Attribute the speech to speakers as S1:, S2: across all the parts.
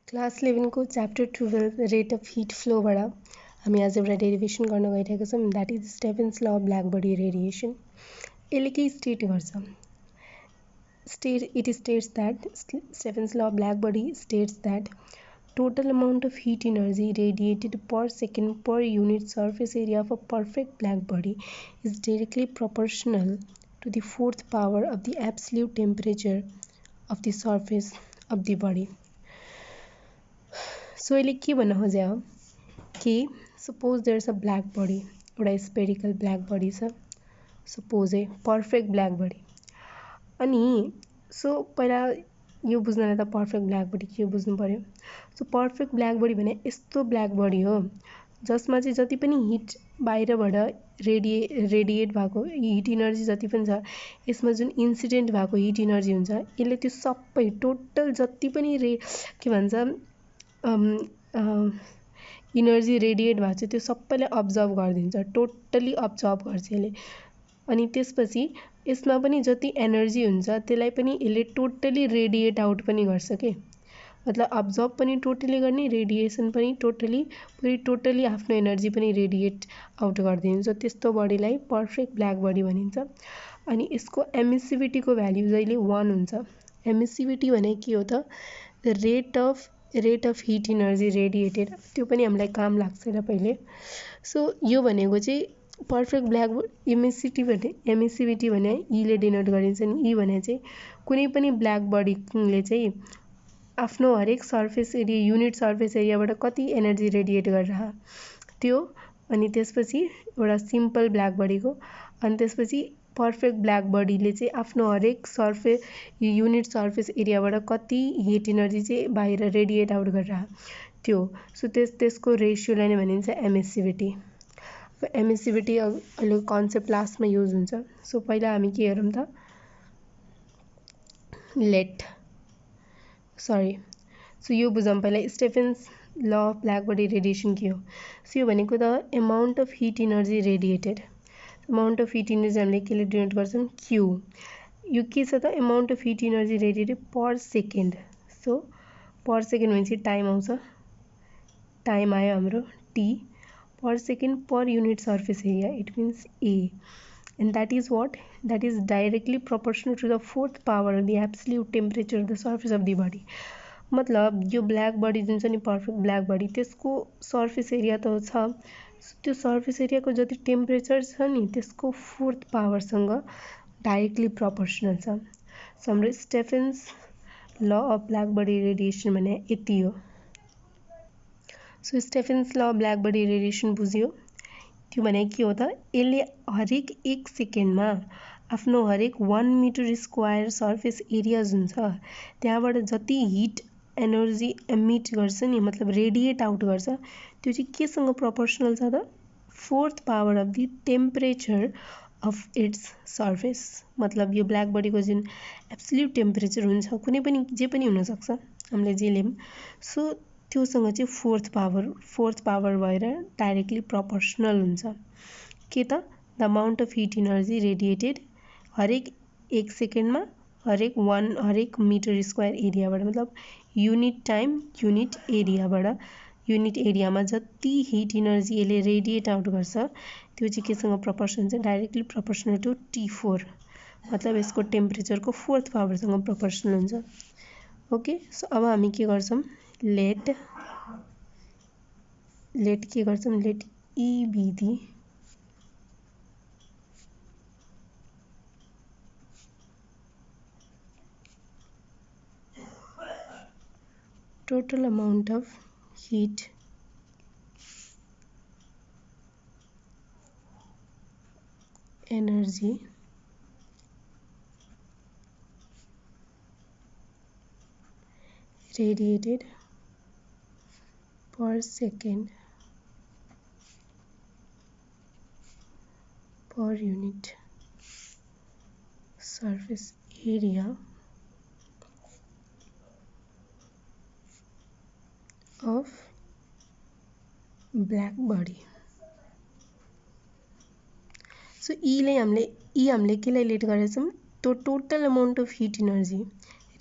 S1: Class 11 को chapter 12 rate of heat फ्लोबाट हामी आज एउटा डेरिभेसन गर्न गइरहेका छौँ that is Stefan's law of black body radiation. यसले के स्टेट गर्छ? It states that Stephen's law of black body states that total amount of heat energy radiated per second per unit surface area of a perfect black body is directly proportional to the fourth power of the absolute temperature of the surface of the body. So यसले के भन्न खोजे हो कि suppose there is a black body, एउटा spherical black body छ, suppose a perfect black body. अनि so पहिला यो बुझ्नलाई त पर्फेक्ट ब्ल्याक बडी के बुझ्नु पर्यो। सो पर्फेक्ट ब्ल्याक बडी भने यस्तो ब्ल्याक बडी हो जसमा चाहिँ जति पनि हिट बाहिरबाट रेडिएट भएको हिट इनर्जी जति पनि छ, यसमा जुन इन्सिडेन्ट भएको हिट इनर्जी हुन्छ यसले त्यो सबै टोटल जति पनि के भन्छ इनर्जी रेडिएट भएको छ त्यो सबैलाई अब्जर्भ गरिदिन्छ, टोटली अब्जर्भ गर्छ यसले। अनि त्यसपछि यसमा पनि जति एनर्जी हुन्छ त्यसलाई पनि यसले टोटली रेडिएट आउट पनि गर्छ के, मतलब अब्जर्भ पनि टोटली गर्ने, रेडिएसन पनि टोटली आफ्नो एनर्जी पनि रेडिएट आउट गरिदिन्छ। त्यस्तो बडीलाई पर्फेक्ट ब्ल्याक बडी भनिन्छ। अनि यसको एमिसिभिटीको भ्याल्यु जहिले 1 हुन्छ। एमिसिभिटी भने के हो त? Rate of heat energy radiated, त्यो पनि हामीलाई काम लाग्छ र पहिले। सो यो भनेको चाहिँ पर्फेक्ट ब्ल्याक एमिसिभिटी भने ईले डिनोट गरिन्छ नि। ई भने चाहिँ कुनै पनि ब्ल्याक बडीले चाहिँ आफ्नो हरेक सर्फेस एरिया युनिट सर्फेस एरियाबाट कति एनर्जी रेडिएट गरिरह त्यो। अनि त्यसपछि एउटा सिम्पल ब्ल्याक बडीको, अनि त्यसपछि पर्फेक्ट ब्ल्याक बडीले चाहिँ आफ्नो हरेक युनिट सर्फेस एरियाबाट कति हिट इनर्जी चाहिँ बाहिर रेडिएट आउट गरिरह त्यो। सो त्यसको रेसियोलाई नै भनिन्छ एमिसिभिटी। एमिसिभिटी अहिले कन्सेप्ट लास्टमा युज हुन्छ। सो पहिला हामी के हेरौँ त? सो यो बुझौँ पहिला Stephen's law of black body radiation के हो। सो यो भनेको the amount of heat energy radiated. Amount of heat energy हामीले केले डिनोट गर्छौँ? क्यू। यो के छ त? Amount of heat energy radiated per second. So per second भनेपछि टाइम आउँछ, टाइम आयो हाम्रो T, per second per unit surface area, it means A, and that is what? That is directly proportional to the fourth power of the absolute temperature of the surface of the body. मतलब यो black body जुन छ नि perfect black body, त्यसको surface area त छ, त्यो surface एरियाको जति टेम्परेचर छ नि त्यसको फोर्थ पावरसँग डाइरेक्टली प्रोपोर्सनल छ। सो हाम्रो Stefan's law of black body radiation भने यति हो। So Stefan's law black body radiation बुझ्यो? त्यो भने के हो त? यसले हरेक 1 सेकेन्डमा आफ्नो हरेक 1 मिटर स्क्वायर सर्फेस एरिया जुन छ त्यहाँबाट जति हिट एनर्जी एमिट गर्छ नि, मतलब रेडिएट आउट गर्छ, त्यो चाहिँ केसँग प्रोपोर्सनल छ त? Fourth power of the temperature of its surface. मतलब यो ब्ल्याक बडीको जुन एब्सोल्युट टेम्परेचर हुन्छ, कुनै पनि जे पनि हुनसक्छ हामीले जे लियौँ, सो त्योसँग चाहिँ फोर्थ पावर भएर डाइरेक्टली प्रोपोर्सनल हुन्छ के त? The amount of heat energy radiated हरेक 1 सेकेन्डमा हरेक मिटर स्क्वायर एरियाबाट, मतलब युनिट टाइम युनिट एरियाबाट, युनिट एरियामा जति हिट इनर्जी यसले रेडिएट आउट गर्छ त्यो चाहिँ केसँग प्रोपोर्सनल छ? डाइरेक्टली प्रोपोर्सनल टु T4, मतलब यसको टेम्परेचरको फोर्थ पावरसँग प्रोपोर्सनल हुन्छ। ओके, सो अब हामी के गर्छौँ? लेट के गर्छौँ? Let E be the total amount of heat energy radiated per second per unit surface area of black body. So E हामीले केलाई लेट गरेछौँ? तो total amount of heat energy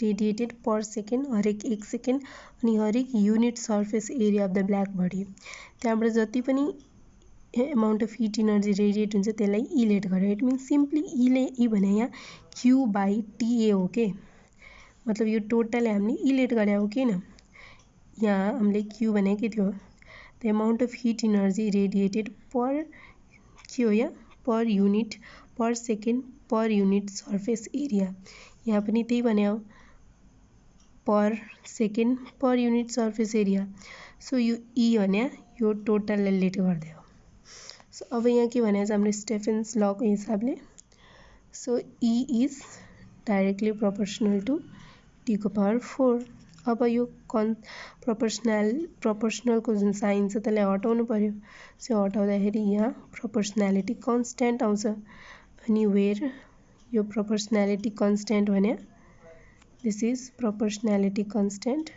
S1: radiated per second, हरेक 1 second, अनि हरेक unit surface area of the black body. त्यहाँबाट जति पनि amount of heat energy radiate हुन्छ त्यसलाई ई लेट गर्यो। इट मिन्स सिम्पली ई भने यहाँ क्यू बाई टीए हो के, मतलब यो टोटल हामीले ई लेट गरे हो किन, यहाँ हामीले क्यू भने के थियो, the amount of heat energy radiated per के हो यहाँ per unit per second per unit surface area, यहाँ पनि त्यही भने हो per second per unit surface area. So यो ई भने यो टोटललाई लेट गर्दै हो। सो अब यहाँ के भनेको छ हाम्रो स्टेफेन्स लको हिसाबले, so E is directly proportional to T को पावर 4। अब यो प्रोपोर्सनलको जुन साइन छ त्यसलाई हटाउनु पर्यो। सो हटाउँदाखेरि यहाँ प्रोपोर्सनालिटी कन्स्ट्यान्ट आउँछ, अनि वेयर यो प्रोपोर्सनालिटी कन्स्ट्यान्ट भने this is proportionality constant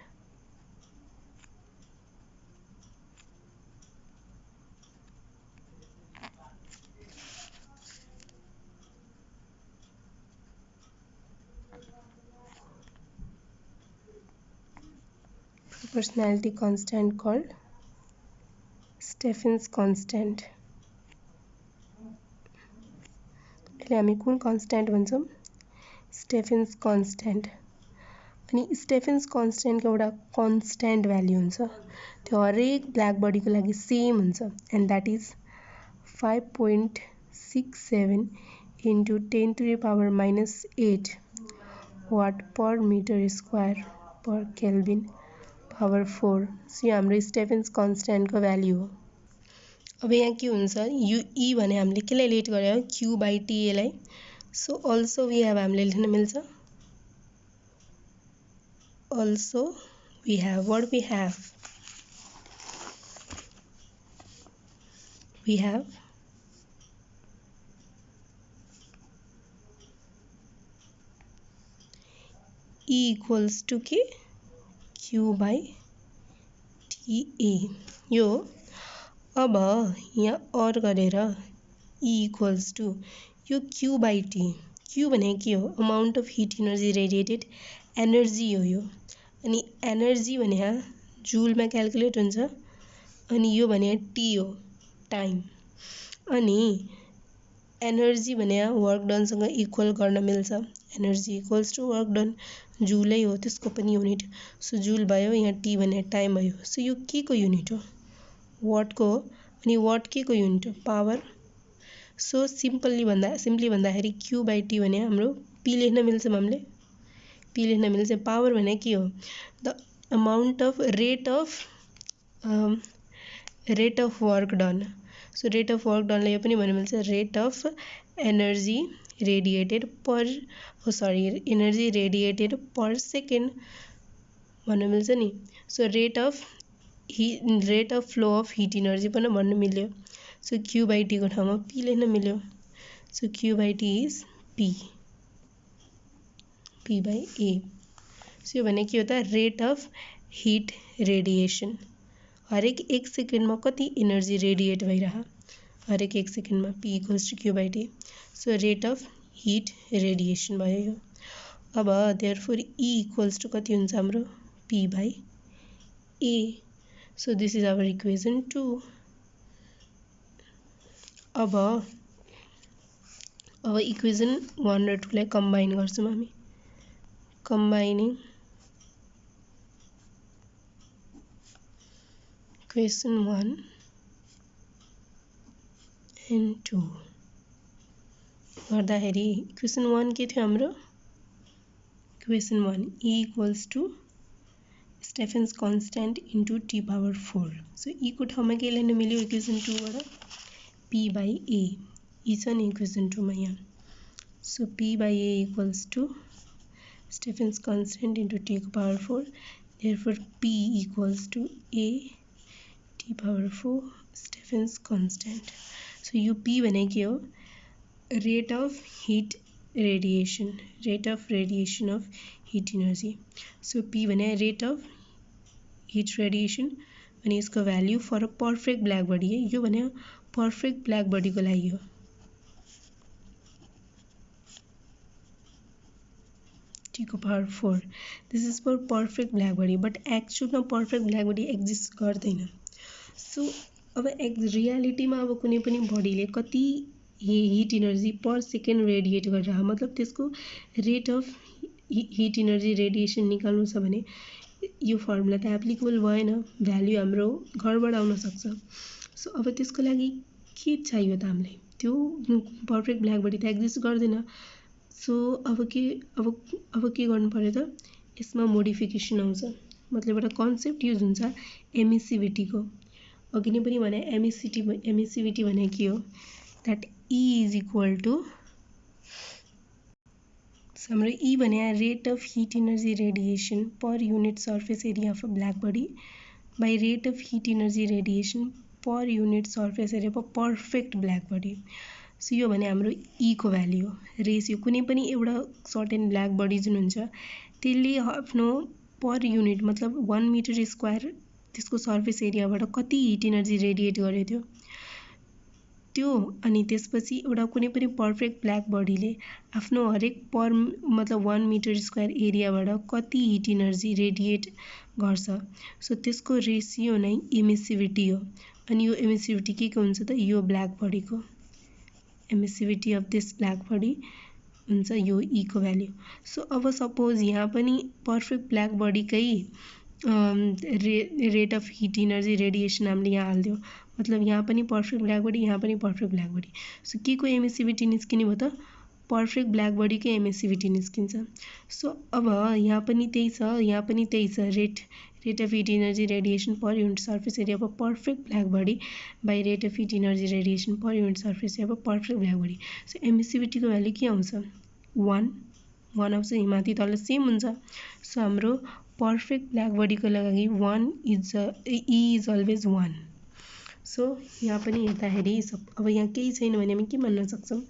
S1: called Stephen's constant। यसले हामी कुन कन्स्ट्यान्ट भन्छौँ, स्टेफेन्स कन्स्ट्यान्ट। अनि स्टेफेन्स कन्स्ट्यान्टको एउटा कन्स्ट्यान्ट भ्याल्यु हुन्छ, त्यो हरेक ब्ल्याक बडीको लागि सेम हुन्छ, and that is 5.67 into 10⁻⁻8 watt per metre square per kelvin power 4। So यो हाम्रो स्टेफेन्स कन्स्ट्यान्टको भ्याल्यु हो। अब यहाँ के हुन्छ, यो ई भने हामीले केलाई लेट गरे हो, क्यू बाई टीएलाई। सो अल्सो वी हेभ हामीले लेख्न मिल्छ, also we have what we have E equals to k Q by TA यो। अब यहाँ और गरेर ई इक्वल्स टु यो क्यू बाई टी, क्यू भने के हो, amount of heat energy radiated energy हो यो, अनि एनर्जी भने जुलमा क्याल्कुलेट हुन्छ, अनि यो भने टी हो टाइम, अनि एनर्जी भने वर्क डनसँग इक्वल गर्न मिल्छ, energy equals to work done, joule हो त्यसको पनि युनिट। सो जुल भयो, यहाँ टी भने टाइम भयो। सो यो के को युनिट हो, वाटको हो, अनि वाट के को युनिट हो, पावर। सो सिम्पली भन्दाखेरि क्यू बाई टी भने हाम्रो पी लेख्न मिल्छ, हामीले पी लेख्न मिल्छ। पावर भने के हो, the amount of rate of work done. So rate of work डनलाई यो पनि भन्नु मिल्छ, rate of energy radiated energy radiated per second भन्नु मिल्छ नि। So rate of flow of heat energy पनि भन्नु मिल्यो। सो क्यू बाई टीको ठाउँमा पी लेख्न मिल्यो। So Q by T is P by A. So यो भने के हो त, रेट अफ हिट रेडिएसन, हरेक 1 सेकेन्डमा कति इनर्जी रेडिएट भइरह, हरेक 1 सेकेन्डमा P equals to Q by T. So rate of heat radiation भयो यो। अब देयरफोर ई इक्वल्स टु कति हुन्छ हाम्रो, P by A. So this is our equation 2। अब इक्वेसन 1 र 2 लाई कम्बाइन गर्छौँ हामी, कम्बाइनिङ इक्वेसन 1 एन्ड 2 गर्दाखेरि इक्वेसन 1 के थियो हाम्रो, equation 1 E equals to Stefan's constant into T power 4। सो ई को ठाउँमा के लेख्न मिल्यो इक्वेसन 2 बाट, पी बाई ए। ई छ नि इक्वेसन 2 मा यहाँ। So P by A equals to Stefan's constant into T को power 4, therefore P equals to A T power 4 Stefan's constant. So यो पी भने के हो, rate of heat radiation, rate of radiation of heat energy. So P भने rate of heat radiation, अनि यसको value for a perfect black body है, यो भने पर्फेक्ट ब्ल्याक बडीको लागि हो। टी को power 4. This is for perfect black body, but एक्चुअलमा पर्फेक्ट ब्ल्याक बडी एक्जिस्ट गर्दैन. सो अब रियालिटीमा अब कुनै पनि बडीले कति heat energy per second radiate गरेर, मतलब त्यसको rate of heat energy radiation निकाल्नु छ भने यो फर्मुला त एप्लिकेबल भएन, भ्याल्यु हाम्रो घरबाट आउन सक्छ. सो अब त्यसको लागि के चाहियो त हामीलाई, त्यो पर्फेक्ट ब्ल्याक बडी त एक्जिस्ट गर्दैन. सो अब के गर्नु पर्यो त, यसमा मोडिफिकेसन आउँछ. मतलब एउटा कन्सेप्ट युज हुन्छ एमिसिभिटीको. अघि नै पनि भने एमिसिभिटी भने के हो, that E is equal to, हाम्रो ई भने rate of heat energy radiation per unit surface area of a black body by rate of heat energy radiation per unit surface area of a perfect black body. So यो भने हाम्रो ई को value हो. Ratio कुनै पनि एउटा certain black body जुन हुन्छ त्यसले आफ्नो पर युनिट मतलब 1 मिटर स्क्वायर त्यसको सर्फेस एरियाबाट कति हिट इनर्जी रेडिएट गरेको थियो त्यो, अनि त्यसपछि एउटा कुनै पनि पर्फेक्ट ब्ल्याक बडीले आफ्नो हरेक पर मतलब 1 मिटर स्क्वायर एरियाबाट कति हिट इनर्जी रेडिएट गर्छ. सो त्यसको रेसियो नै एमिसिभिटी हो. अनि यो एमिसिभिटी के हुन्छ त, यो ब्ल्याक बडीको एमिसिभिटी अफ दिस ब्ल्याक बडी हुन्छ यो ई को भ्याल्यु. सो अब सपोज यहाँ पनि पर्फेक्ट ब्ल्याक बडीकै rate of heat energy radiation हामीले यहाँ हालिदियो, मतलब यहाँ पनि पर्फेक्ट ब्ल्याक बडी, यहाँ पनि पर्फेक्ट ब्ल्याक बडी. सो के को एमिसिभिटी निस्किने भयो त, पर्फेक्ट ब्ल्याक बडीकै एमिसिभिटी निस्किन्छ. सो अब यहाँ पनि त्यही छ, यहाँ पनि त्यही छ, rate of heat energy radiation per unit surface area of perfect black body by rate of heat energy radiation per unit surface area of perfect black body. So एमिसिभिटीको भ्याल्यु के आउँछ, 1 आउँछ, हिमाथि तल सेम हुन्छ. सो हाम्रो perfect black बडीको लागि 1 is E is always 1. So यहाँ पनि हेर्दाखेरि अब यहाँ केही छैन भने हामी के भन्न सक्छौँ,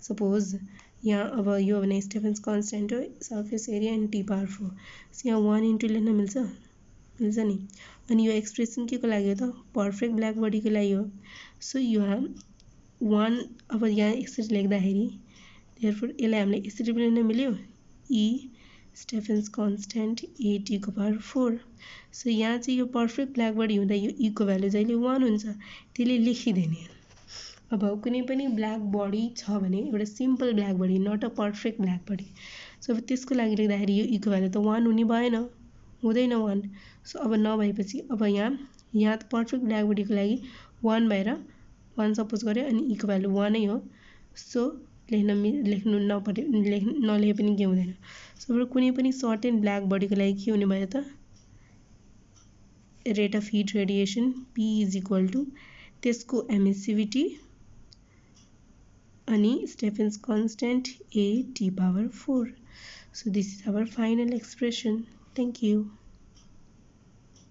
S1: सपोज यहाँ अब यो भने स्टेफेन्स कन्स्ट्यान्ट हो, surface area and T power 4. So यहाँ 1 इन्टु लेख्न मिल्छ नि. अनि यो एक्सप्रेसन के को लागि हो त, पर्फेक्ट ब्ल्याक बडीको लागि हो. सो यहाँ 1 अब यहाँ यसरी लेख्दाखेरि देयरफोर यसलाई हामीले यसरी पनि लेख्न मिल्यो, ई स्टेफेन्स कन्स्ट्यान्ट ए टी को पावर 4. सो यहाँ चाहिँ यो पर्फेक्ट ब्ल्याक बडी हुँदा यो ई को भ्याल्यु जहिले 1 हुन्छ, त्यसले लेखिदिने. अब कुनै पनि ब्ल्याक बडी छ भने एउटा simple black body, not a perfect black body. So अब त्यसको लागि लेख्दाखेरि यो ई को भ्याल्यु त 1 हुने भएन, हुँदैन 1. सो अब नभएपछि अब यहाँ त पर्फेक्ट ब्ल्याक बडीको लागि 1 भएर 1 सपोज गऱ्यो अनि ई को भ्याल्यु 1 नै हो. सो लेख्नु नलेखे पनि के हुँदैन. सो कुनै पनि सर्टेन ब्ल्याक बडीको लागि के हुने भयो त, rate of heat radiation P is equal to त्यसको एमिसिभिटी अनि Stefan's constant A T power 4. So this is our final expression. Thank you.